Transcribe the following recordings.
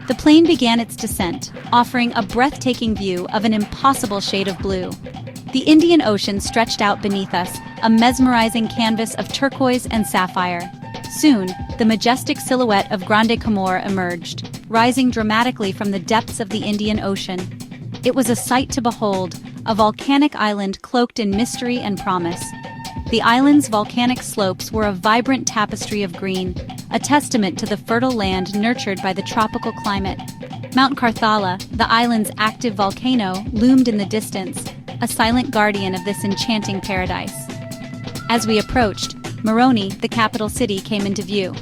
The plane began its descent, offering a breathtaking view of an impossible shade of blue. The Indian Ocean stretched out beneath us, a mesmerizing canvas of turquoise and sapphire. Soon, the majestic silhouette of Grande Comore emerged, rising dramatically from the depths of the Indian Ocean. It was a sight to behold, a volcanic island cloaked in mystery and promise. The island's volcanic slopes were a vibrant tapestry of green, a testament to the fertile land nurtured by the tropical climate. Mount Carthala, the island's active volcano, loomed in the distance, a silent guardian of this enchanting paradise. As we approached, Moroni, the capital city, came into view.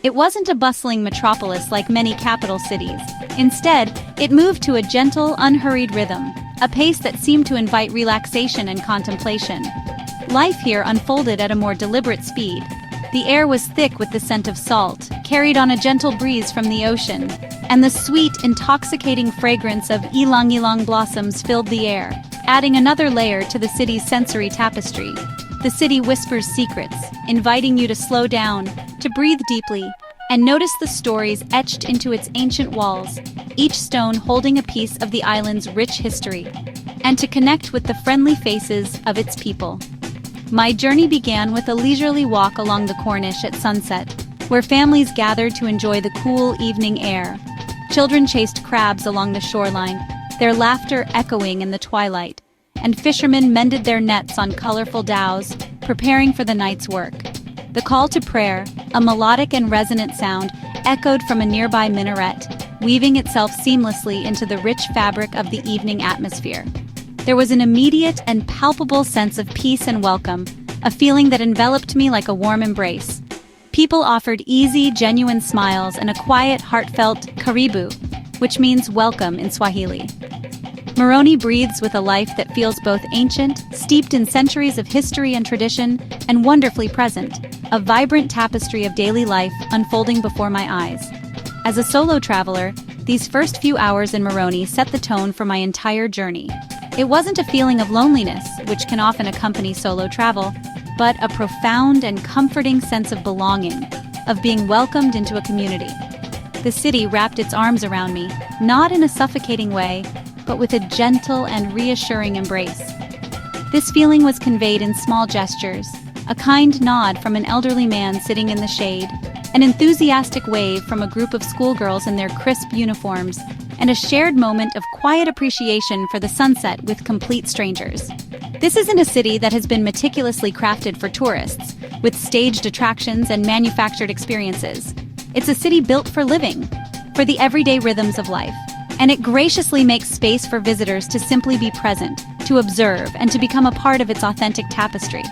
It wasn't a bustling metropolis like many capital cities. Instead, it moved to a gentle, unhurried rhythm, a pace that seemed to invite relaxation and contemplation. Life here unfolded at a more deliberate speed. The air was thick with the scent of salt, carried on a gentle breeze from the ocean, and the sweet, intoxicating fragrance of ylang-ylang blossoms filled the air, adding another layer to the city's sensory tapestry. The city whispers secrets, inviting you to slow down, to breathe deeply, and notice the stories etched into its ancient walls, each stone holding a piece of the island's rich history, and to connect with the friendly faces of its people. My journey began with a leisurely walk along the Corniche at sunset, where families gathered to enjoy the cool evening air. Children chased crabs along the shoreline, their laughter echoing in the twilight, and fishermen mended their nets on colorful dhows, preparing for the night's work. The call to prayer, a melodic and resonant sound, echoed from a nearby minaret, weaving itself seamlessly into the rich fabric of the evening atmosphere. There was an immediate and palpable sense of peace and welcome, a feeling that enveloped me like a warm embrace. People offered easy, genuine smiles and a quiet, heartfelt karibu, which means welcome in Swahili. Moroni breathes with a life that feels both ancient, steeped in centuries of history and tradition, and wonderfully present, a vibrant tapestry of daily life unfolding before my eyes. As a solo traveler, these first few hours in Moroni set the tone for my entire journey. It wasn't a feeling of loneliness, which can often accompany solo travel, but a profound and comforting sense of belonging, of being welcomed into a community. The city wrapped its arms around me, not in a suffocating way, but with a gentle and reassuring embrace. This feeling was conveyed in small gestures, a kind nod from an elderly man sitting in the shade, an enthusiastic wave from a group of schoolgirls in their crisp uniforms, and a shared moment of quiet appreciation for the sunset with complete strangers. This isn't a city that has been meticulously crafted for tourists, with staged attractions and manufactured experiences. It's a city built for living, for the everyday rhythms of life. And it graciously makes space for visitors to simply be present, to observe, and to become a part of its authentic tapestry.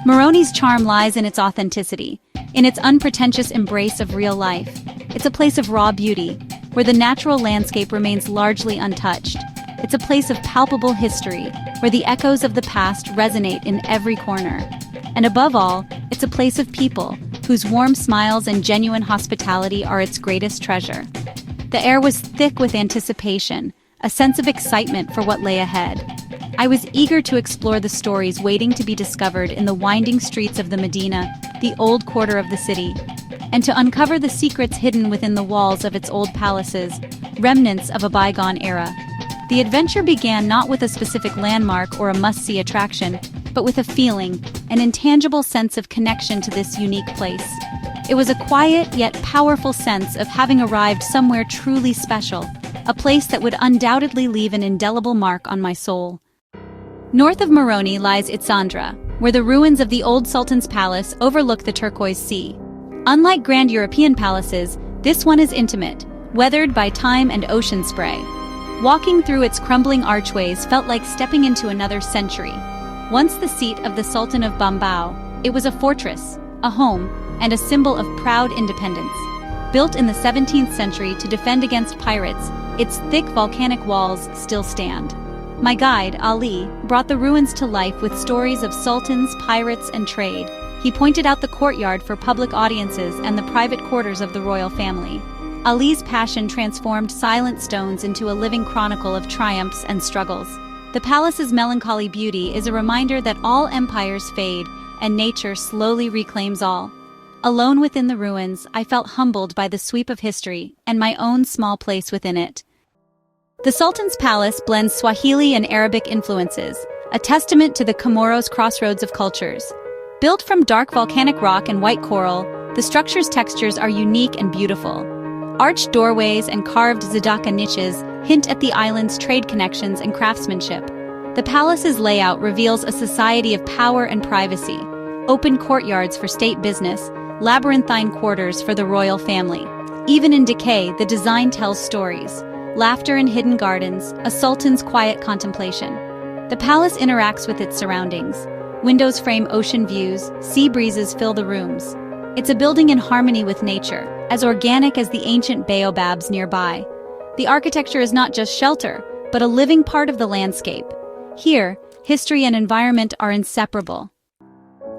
Moroni's charm lies in its authenticity, in its unpretentious embrace of real life. It's a place of raw beauty, where the natural landscape remains largely untouched. It's a place of palpable history, where the echoes of the past resonate in every corner. And above all, it's a place of people, whose warm smiles and genuine hospitality are its greatest treasure. The air was thick with anticipation, a sense of excitement for what lay ahead. I was eager to explore the stories waiting to be discovered in the winding streets of the Medina, the old quarter of the city, and to uncover the secrets hidden within the walls of its old palaces, remnants of a bygone era. The adventure began not with a specific landmark or a must-see attraction, but with a feeling, an intangible sense of connection to this unique place. It was a quiet yet powerful sense of having arrived somewhere truly special, a place that would undoubtedly leave an indelible mark on my soul. North of Moroni lies Itsandra, where the ruins of the old Sultan's palace overlook the turquoise sea. Unlike grand European palaces, this one is intimate, weathered by time and ocean spray. Walking through its crumbling archways felt like stepping into another century. Once the seat of the Sultan of Bambao, it was a fortress, a home, and a symbol of proud independence. Built in the 17th century to defend against pirates, its thick volcanic walls still stand. My guide, Ali, brought the ruins to life with stories of sultans, pirates, and trade. He pointed out the courtyard for public audiences and the private quarters of the royal family. Ali's passion transformed silent stones into a living chronicle of triumphs and struggles. The palace's melancholy beauty is a reminder that all empires fade and nature slowly reclaims all. Alone within the ruins, I felt humbled by the sweep of history and my own small place within it. The Sultan's palace blends Swahili and Arabic influences, a testament to the Comoros' crossroads of cultures. Built from dark volcanic rock and white coral, the structure's textures are unique and beautiful. Arched doorways and carved Zadaka niches hint at the island's trade connections and craftsmanship. The palace's layout reveals a society of power and privacy, open courtyards for state business, labyrinthine quarters for the royal family. Even in decay, the design tells stories. Laughter in hidden gardens, a sultan's quiet contemplation. The palace interacts with its surroundings. Windows frame ocean views, sea breezes fill the rooms. It's a building in harmony with nature, as organic as the ancient baobabs nearby. The architecture is not just shelter, but a living part of the landscape. Here, history and environment are inseparable.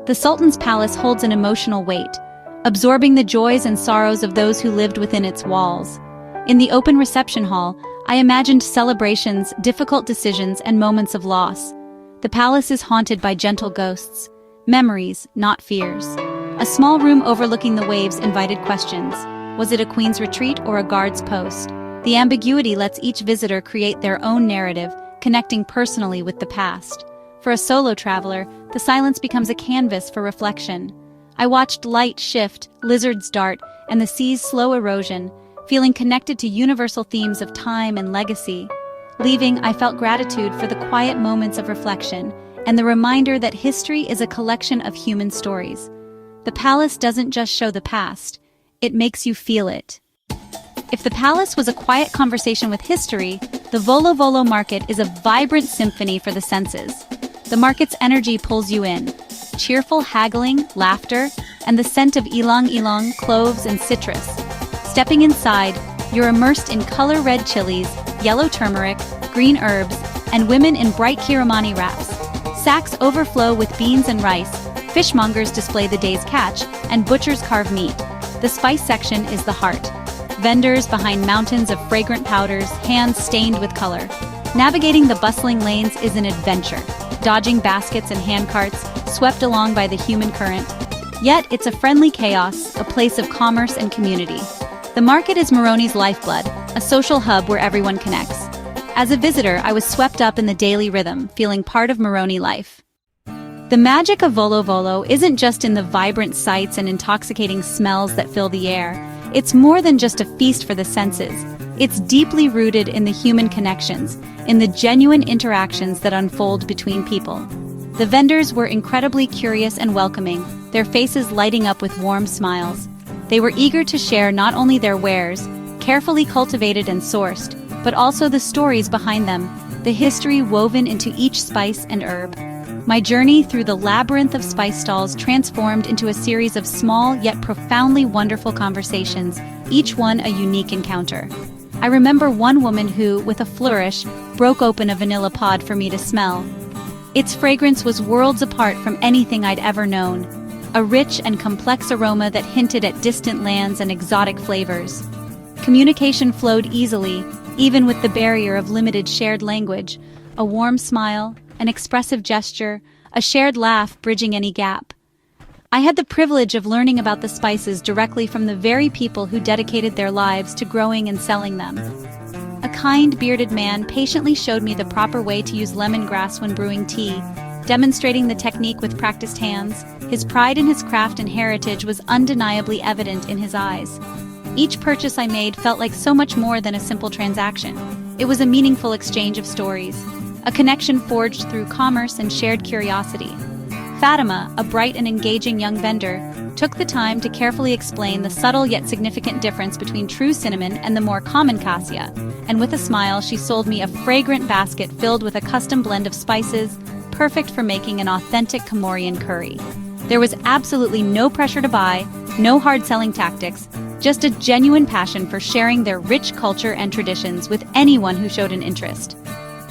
The Sultan's palace holds an emotional weight, absorbing the joys and sorrows of those who lived within its walls. In the open reception hall, I imagined celebrations, difficult decisions, and moments of loss. The palace is haunted by gentle ghosts, memories, not fears. A small room overlooking the waves invited questions. Was it a queen's retreat or a guard's post? The ambiguity lets each visitor create their own narrative, connecting personally with the past. For a solo traveler, the silence becomes a canvas for reflection. I watched light shift, lizards dart, and the sea's slow erosion, feeling connected to universal themes of time and legacy. Leaving, I felt gratitude for the quiet moments of reflection and the reminder that history is a collection of human stories. The palace doesn't just show the past, it makes you feel it. If the palace was a quiet conversation with history, the Volo Volo market is a vibrant symphony for the senses. The market's energy pulls you in. Cheerful haggling, laughter, and the scent of ilang ilang, cloves, and citrus. Stepping inside, you're immersed in color-red chilies, yellow turmeric, green herbs, and women in bright Kiramani wraps. Sacks overflow with beans and rice, fishmongers display the day's catch, and butchers carve meat. The spice section is the heart. Vendors behind mountains of fragrant powders, hands stained with color. Navigating the bustling lanes is an adventure, dodging baskets and handcarts, swept along by the human current. Yet it's a friendly chaos, a place of commerce and community. The market is Moroni's lifeblood, a social hub where everyone connects. As a visitor, I was swept up in the daily rhythm, feeling part of Moroni life. The magic of Volo Volo isn't just in the vibrant sights and intoxicating smells that fill the air. It's more than just a feast for the senses. It's deeply rooted in the human connections, in the genuine interactions that unfold between people. The vendors were incredibly curious and welcoming, their faces lighting up with warm smiles. They were eager to share not only their wares, carefully cultivated and sourced, but also the stories behind them, the history woven into each spice and herb. My journey through the labyrinth of spice stalls transformed into a series of small yet profoundly wonderful conversations, each one a unique encounter. I remember one woman who, with a flourish, broke open a vanilla pod for me to smell. Its fragrance was worlds apart from anything I'd ever known, a rich and complex aroma that hinted at distant lands and exotic flavors. Communication flowed easily, even with the barrier of limited shared language, a warm smile, an expressive gesture, a shared laugh bridging any gap. I had the privilege of learning about the spices directly from the very people who dedicated their lives to growing and selling them. A kind, bearded man patiently showed me the proper way to use lemongrass when brewing tea, demonstrating the technique with practiced hands. His pride in his craft and heritage was undeniably evident in his eyes. Each purchase I made felt like so much more than a simple transaction. It was a meaningful exchange of stories, a connection forged through commerce and shared curiosity. Fatima, a bright and engaging young vendor, took the time to carefully explain the subtle yet significant difference between true cinnamon and the more common cassia, and with a smile she sold me a fragrant basket filled with a custom blend of spices, perfect for making an authentic Comorian curry. There was absolutely no pressure to buy, no hard selling tactics, just a genuine passion for sharing their rich culture and traditions with anyone who showed an interest.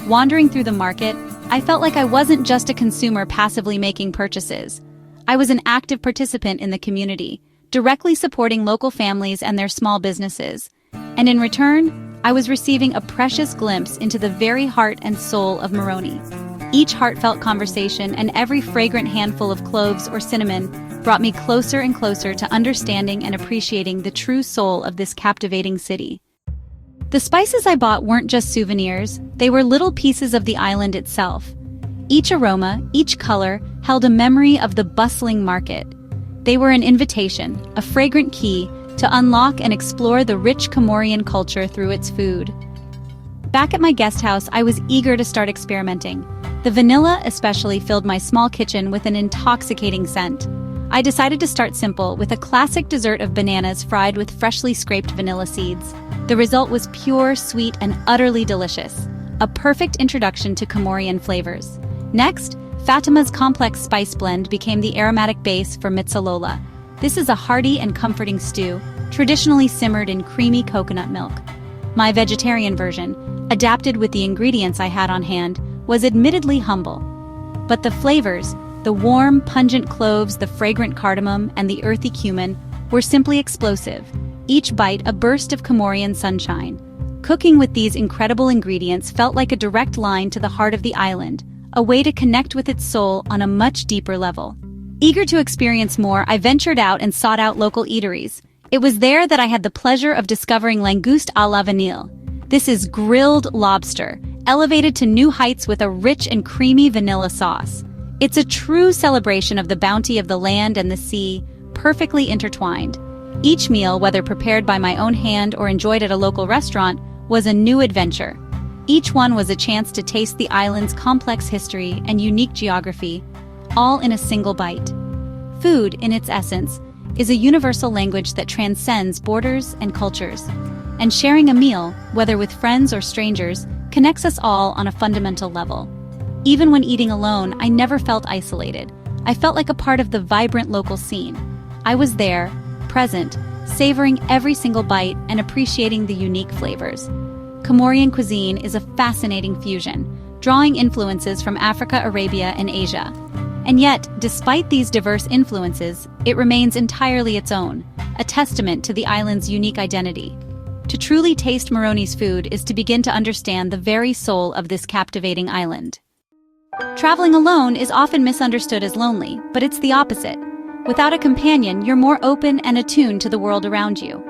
Wandering through the market, I felt like I wasn't just a consumer passively making purchases. I was an active participant in the community, directly supporting local families and their small businesses. And in return, I was receiving a precious glimpse into the very heart and soul of Moroni. Each heartfelt conversation and every fragrant handful of cloves or cinnamon brought me closer and closer to understanding and appreciating the true soul of this captivating city. The spices I bought weren't just souvenirs, they were little pieces of the island itself. Each aroma, each color, held a memory of the bustling market. They were an invitation, a fragrant key, to unlock and explore the rich Comorian culture through its food. Back at my guest house, I was eager to start experimenting. The vanilla especially filled my small kitchen with an intoxicating scent. I decided to start simple with a classic dessert of bananas fried with freshly scraped vanilla seeds. The result was pure, sweet, and utterly delicious. A perfect introduction to Comorian flavors. Next, Fatima's complex spice blend became the aromatic base for mitzalola. This is a hearty and comforting stew, traditionally simmered in creamy coconut milk. My vegetarian version, adapted with the ingredients I had on hand, was admittedly humble. But the flavors, the warm, pungent cloves, the fragrant cardamom, and the earthy cumin, were simply explosive, each bite a burst of Comorian sunshine. Cooking with these incredible ingredients felt like a direct line to the heart of the island, a way to connect with its soul on a much deeper level. Eager to experience more, I ventured out and sought out local eateries. It was there that I had the pleasure of discovering langouste à la vanille. This is grilled lobster, elevated to new heights with a rich and creamy vanilla sauce. It's a true celebration of the bounty of the land and the sea, perfectly intertwined. Each meal, whether prepared by my own hand or enjoyed at a local restaurant, was a new adventure. Each one was a chance to taste the island's complex history and unique geography, all in a single bite. Food, in its essence, is a universal language that transcends borders and cultures. And sharing a meal, whether with friends or strangers, connects us all on a fundamental level. Even when eating alone, I never felt isolated. I felt like a part of the vibrant local scene. I was there, present, savoring every single bite and appreciating the unique flavors. Comorian cuisine is a fascinating fusion, drawing influences from Africa, Arabia, and Asia. And yet, despite these diverse influences, it remains entirely its own, a testament to the island's unique identity. To truly taste Moroni's food is to begin to understand the very soul of this captivating island. Traveling alone is often misunderstood as lonely, but it's the opposite. Without a companion, you're more open and attuned to the world around you.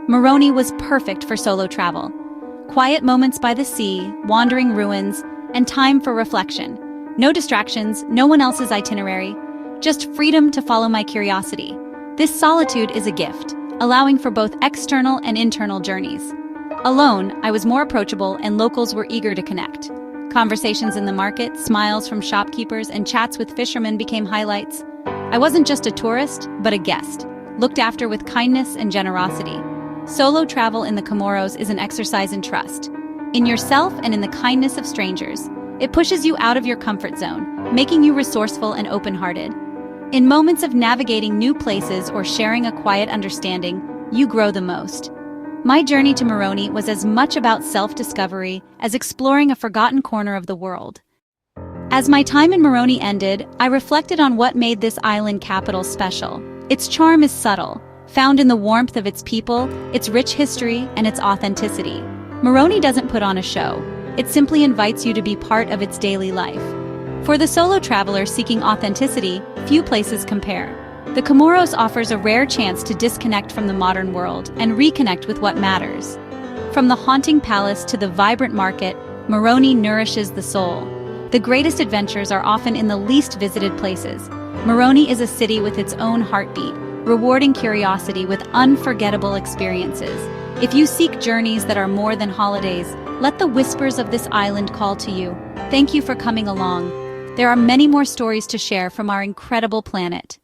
Moroni was perfect for solo travel. Quiet moments by the sea, wandering ruins, and time for reflection. No distractions, no one else's itinerary, just freedom to follow my curiosity. This solitude is a gift, allowing for both external and internal journeys. Alone, I was more approachable and locals were eager to connect. Conversations in the market, smiles from shopkeepers, and chats with fishermen became highlights. I wasn't just a tourist, but a guest, looked after with kindness and generosity. Solo travel in the Comoros is an exercise in trust, in yourself and in the kindness of strangers. It pushes you out of your comfort zone, making you resourceful and open-hearted. In moments of navigating new places or sharing a quiet understanding, you grow the most. My journey to Moroni was as much about self-discovery as exploring a forgotten corner of the world. As my time in Moroni ended, I reflected on what made this island capital special. Its charm is subtle, found in the warmth of its people, its rich history, and its authenticity. Moroni doesn't put on a show. It simply invites you to be part of its daily life. For the solo traveler seeking authenticity, few places compare. The Comoros offers a rare chance to disconnect from the modern world and reconnect with what matters. From the haunting palace to the vibrant market, Moroni nourishes the soul. The greatest adventures are often in the least visited places. Moroni is a city with its own heartbeat, rewarding curiosity with unforgettable experiences. If you seek journeys that are more than holidays, let the whispers of this island call to you. Thank you for coming along. There are many more stories to share from our incredible planet.